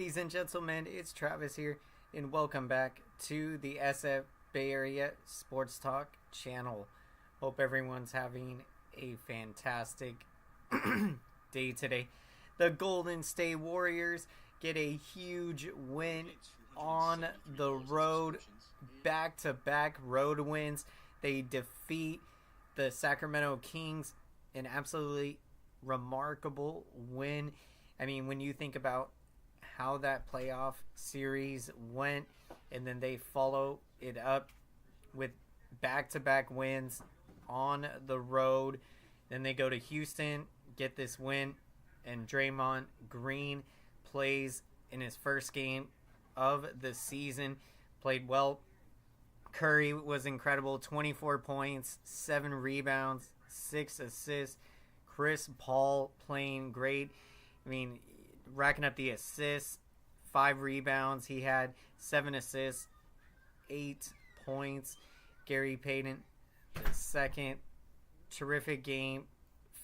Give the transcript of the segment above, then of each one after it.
Ladies and gentlemen, it's Travis here, and welcome back to the SF Bay Area Sports Talk channel. Hope everyone's having a fantastic day today. The Golden State Warriors get a huge win on the road, back-to-back road wins. They defeat the Sacramento Kings, an absolutely remarkable win. I mean, when you think about how that playoff series went, and then they follow it up with back-to-back wins on the road. Then they go to Houston, get this win, and Draymond Green plays in his first game of the season, played well. Curry was incredible, 24 points, 7 rebounds, 6 assists. Chris Paul playing great. I mean, racking up the assists, 5 rebounds. He had 7 assists, 8 points. Gary Payton, the second, terrific game,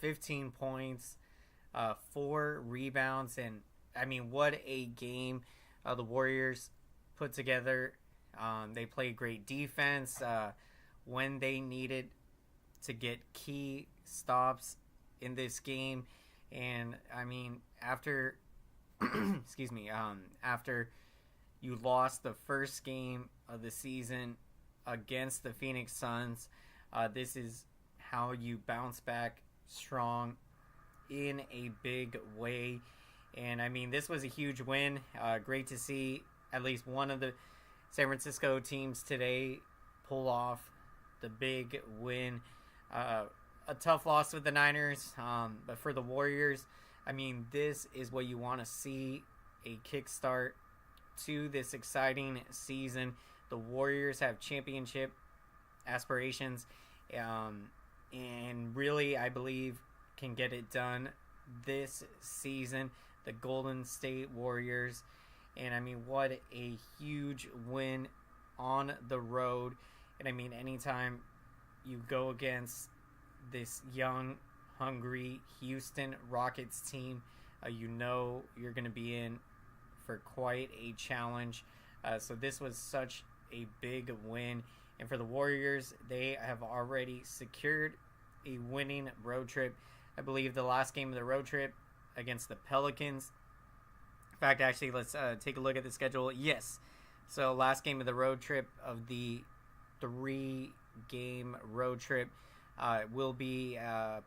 15 points, 4 rebounds. And, I mean, what a game the Warriors put together. They played great defense when they needed to get key stops in this game. And, I mean, after after you lost the first game of the season against the Phoenix Suns, this is how you bounce back strong in a big way. And I mean, this was a huge win. Great to see at least one of the San Francisco teams today pull off the big win. A tough loss with the Niners, but for the Warriors, I mean, this is what you want to see, a kickstart to this exciting season. The Warriors have championship aspirations, and really, I believe, can get it done this season. The Golden State Warriors, and I mean, what a huge win on the road. And I mean, anytime you go against this young, hungry Houston Rockets team, you know you're going to be in for quite a challenge. So this was such a big win. And for the Warriors, they have already secured a winning road trip. I believe the last game of the road trip against the Pelicans. In fact, actually, let's take a look at the schedule. Yes. So last game of the road trip of the 3-game road trip will be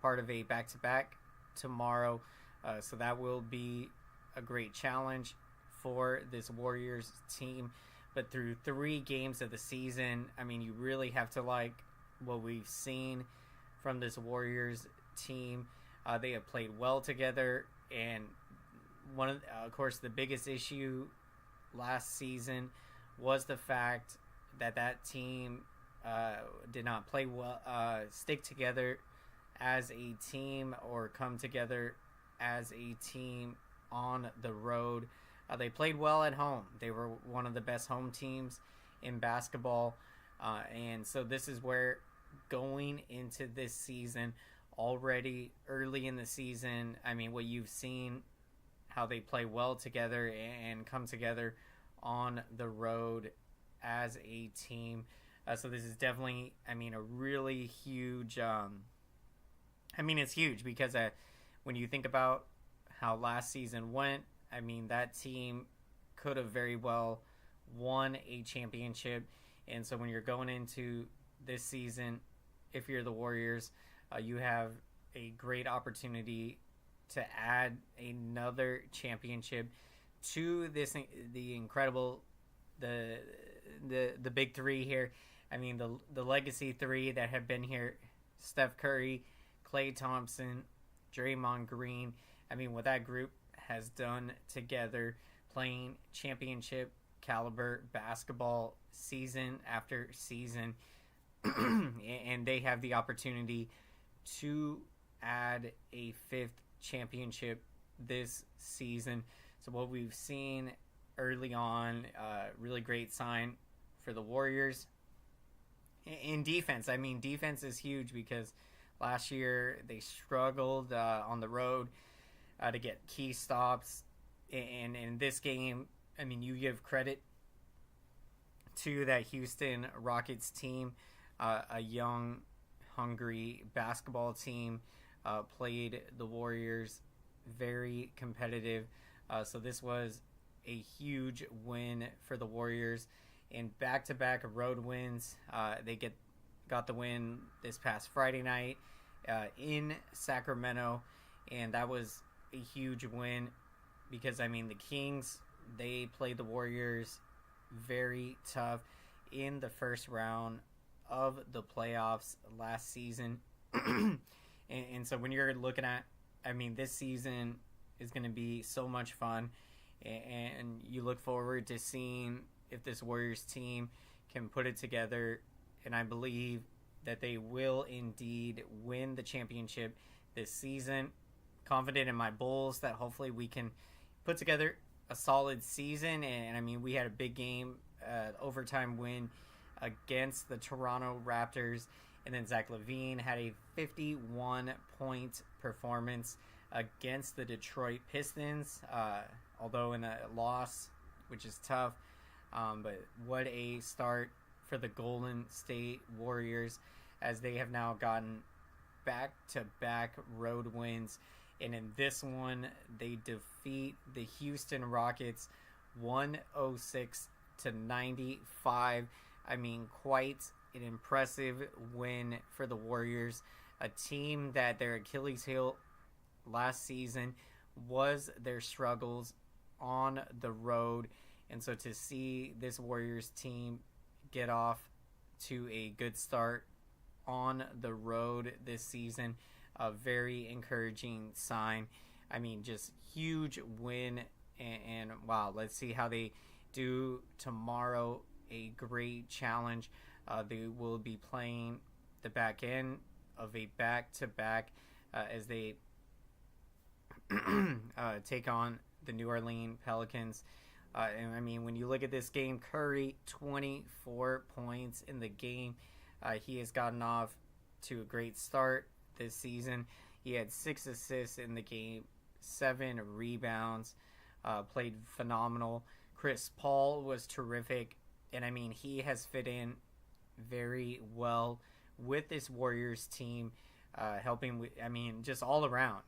part of a back-to-back tomorrow. So that will be a great challenge for this Warriors team. But through 3 games of the season, I mean, you really have to like what we've seen from this Warriors team. They have played well together, and of course, the biggest issue last season was the fact that team did not play well, stick together as a team, or come together as a team on the road. They played well at home. They were one of the best home teams in basketball. And so this is where, going into this season, already early in the season, I mean, what you've seen, how they play well together and come together on the road as a team. So this is definitely, I mean, a really huge, it's huge because when you think about how last season went, I mean, that team could have very well won a championship. And so when you're going into this season, if you're the Warriors, you have a great opportunity to add another championship to the incredible, the big 3 here. I mean, the legacy 3 that have been here: Steph Curry, Klay Thompson, Draymond Green. I mean, what that group has done together, playing championship caliber basketball season after season, and they have the opportunity to add a 5th championship this season. So what we've seen early on, really great sign for the Warriors. In defense, I mean, defense is huge because last year they struggled on the road to get key stops And in this game, I mean, you give credit to that Houston Rockets team, a young, hungry basketball team, played the Warriors very competitive. So this was a huge win for the Warriors. In back-to-back road wins, they got the win this past Friday night in Sacramento, and that was a huge win because, I mean, the Kings, they played the Warriors very tough in the first round of the playoffs last season. and so when you're looking at, I mean, this season is going to be so much fun, and you look forward to seeing if this Warriors team can put it together, and I believe that they will indeed win the championship this season. Confident in my Bulls that hopefully we can put together a solid season, and I mean, we had a big game, overtime win against the Toronto Raptors, and then Zach LaVine had a 51-point performance against the Detroit Pistons, although in a loss, which is tough, but what a start for the Golden State Warriors, as they have now gotten back-to-back road wins, and in this one, they defeat the Houston Rockets 106-95. I mean, quite an impressive win for the Warriors, a team that their Achilles heel last season was their struggles on the road. And so to see this Warriors team get off to a good start on the road this season, a very encouraging sign. I mean, just huge win, and wow, let's see how they do tomorrow. A great challenge. They will be playing the back end of a back-to-back as they take on the New Orleans Pelicans. And I mean, when you look at this game, Curry, 24 points in the game. He has gotten off to a great start this season. He had 6 assists in the game, 7 rebounds, played phenomenal. Chris Paul was terrific, and I mean, he has fit in very well with this Warriors team, helping with, I mean, just all around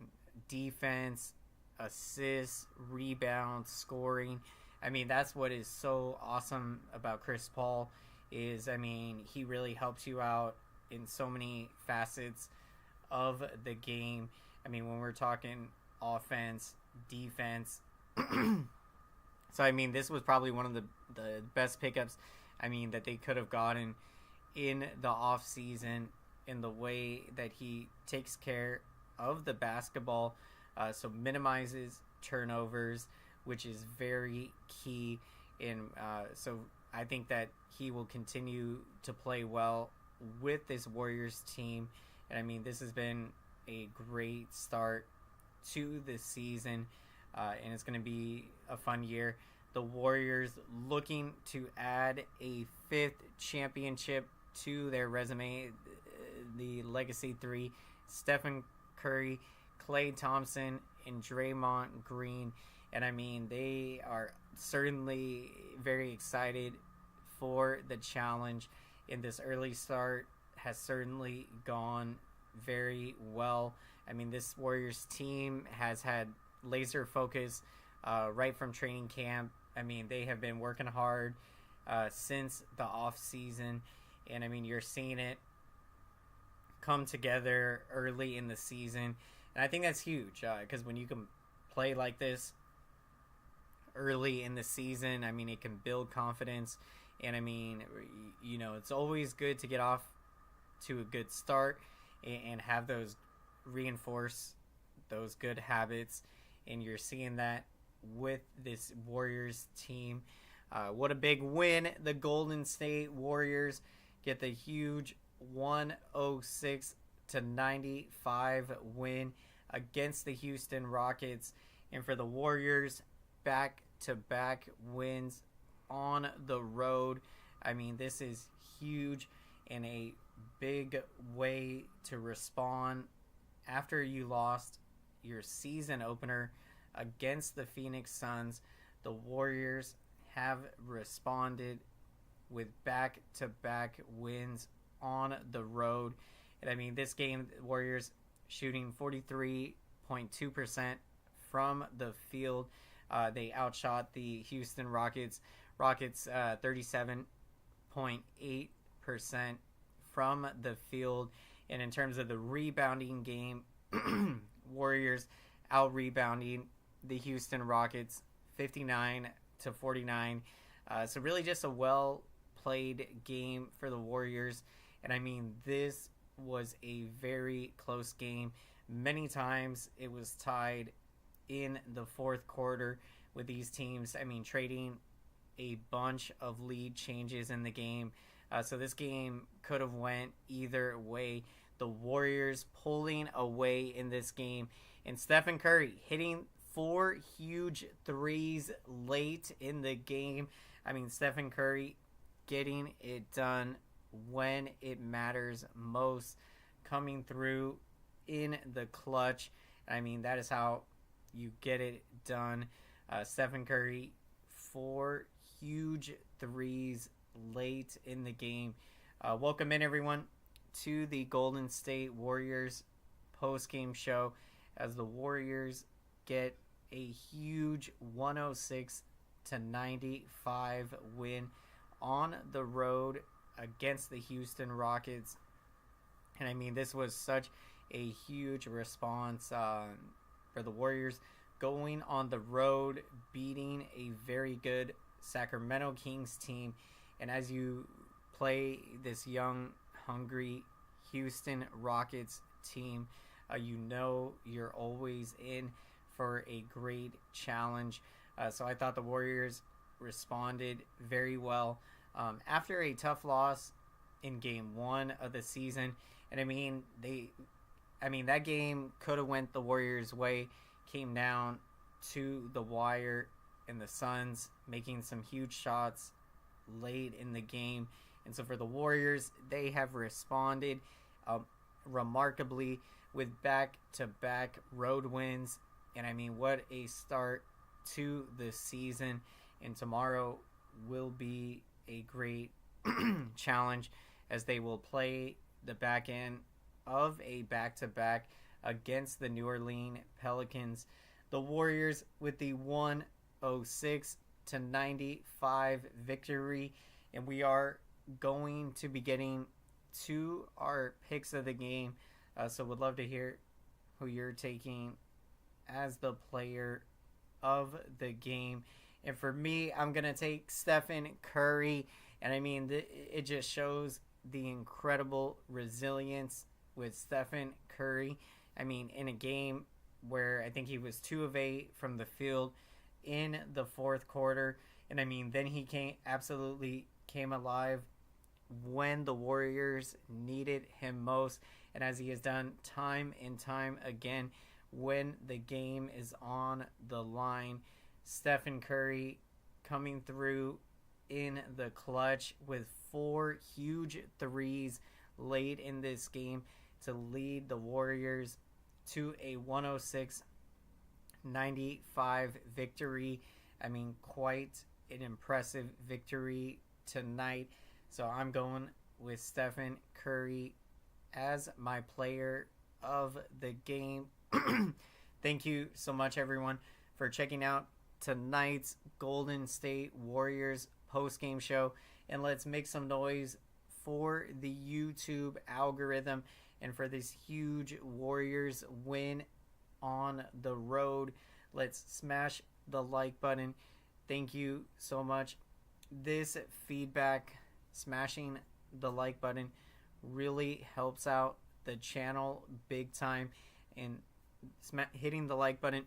defense, assists, rebounds, scoring. I mean, that's what is so awesome about Chris Paul is, I mean, he really helps you out in so many facets of the game. I mean, when we're talking offense, defense. So, I mean, this was probably one of the best pickups, I mean, that they could have gotten in the offseason, in the way that he takes care of the basketball, so minimizes turnovers, which is very key. And so I think that he will continue to play well with this Warriors team. And I mean, this has been a great start to the season, and it's going to be a fun year. The Warriors looking to add a 5th championship to their resume, the Legacy 3, Stephen Curry, Klay Thompson, and Draymond Green. And I mean, they are certainly very excited for the challenge. In this early start has certainly gone very well. I mean, this Warriors team has had laser focus right from training camp. I mean, they have been working hard since the off season, and I mean, you're seeing it come together early in the season, and I think that's huge because when you can play like this early in the season, I mean, it can build confidence. And I mean, you know, it's always good to get off to a good start and have those reinforce those good habits. And you're seeing that with this Warriors team. What a big win. The Golden State Warriors get the huge 106-95 win against the Houston Rockets. And for the Warriors, back-to-back wins on the road. I mean, this is huge and a big way to respond after you lost your season opener against the Phoenix Suns. The Warriors have responded with back-to-back wins on the road. And I mean, this game, Warriors shooting 43.2% from the field. They outshot the Houston Rockets. 37.8% from the field. And in terms of the rebounding game, Warriors out-rebounding the Houston Rockets 59-49. So really just a well-played game for the Warriors. And I mean, this was a very close game. Many times it was tied in the fourth quarter with these teams, I mean, trading a bunch of lead changes in the game. So this game could have went either way. The Warriors pulling away in this game, and Stephen Curry hitting 4 huge threes late in the game. I mean, Stephen Curry getting it done when it matters most, coming through in the clutch. I mean, that is how you get it done. Stephen Curry, 4 huge threes late in the game. Welcome in, everyone, to the Golden State Warriors post-game show as the Warriors get a huge 106-95 win on the road against the Houston Rockets. And I mean, this was such a huge response for the Warriors, going on the road, beating a very good Sacramento Kings team. And as you play this young, hungry Houston Rockets team, you know you're always in for a great challenge. So I thought the Warriors responded very well after a tough loss in game 1 of the season. And I mean, that game could have went the Warriors' way. Came down to the wire, and the Suns making some huge shots late in the game. And so for the Warriors, they have responded remarkably with back-to-back road wins. And I mean, what a start to the season. And tomorrow will be a great challenge as they will play the back end of a back-to-back against the New Orleans Pelicans. The Warriors with the 106-95 victory. And we are going to be getting to our picks of the game. So would love to hear who you're taking as the player of the game. And for me, I'm going to take Stephen Curry. And I mean, it just shows the incredible resilience with Stephen Curry. I mean, in a game where I think he was 2 of 8 from the field in the fourth quarter. And I mean, then he absolutely came alive when the Warriors needed him most. And as he has done time and time again, when the game is on the line, Stephen Curry coming through in the clutch with 4 huge threes late in this game to lead the Warriors to a 106-95 victory. I mean, quite an impressive victory tonight. So I'm going with Stephen Curry as my player of the game. Thank you so much, everyone, for checking out tonight's Golden State Warriors post-game show. And let's make some noise for the YouTube algorithm and for this huge Warriors win on the road. Let's smash the like button. Thank you so much. This feedback, smashing the like button, really helps out the channel big time. And hitting the like button,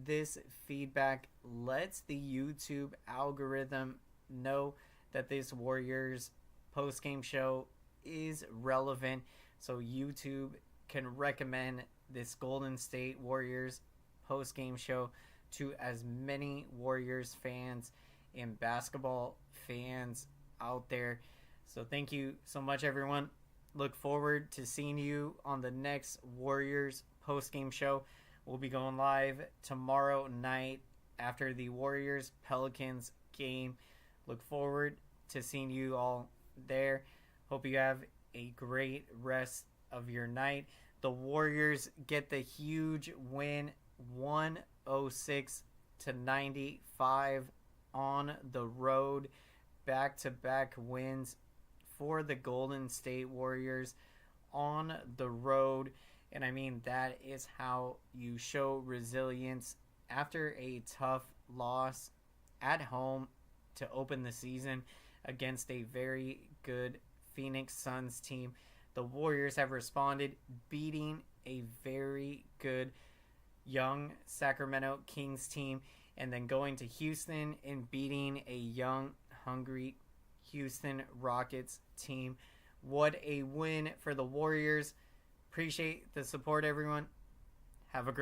this feedback lets the YouTube algorithm know that this Warriors post-game show is relevant, so YouTube can recommend this Golden State Warriors post-game show to as many Warriors fans and basketball fans out there. So thank you so much, everyone. Look forward to seeing you on the next Warriors post-game show. We'll be going live tomorrow night after the Warriors Pelicans game. Look forward to seeing you all there. Hope you have a great rest of your night. The Warriors get the huge win, 106-95 on the road. Back-to-back wins for the Golden State Warriors on the road. And I mean, that is how you show resilience after a tough loss at home to open the season against a very good Phoenix Suns team. The Warriors have responded, beating a very good young Sacramento Kings team, and then going to Houston and beating a young, hungry Houston Rockets team. What a win for the Warriors. Appreciate the support, everyone. Have a great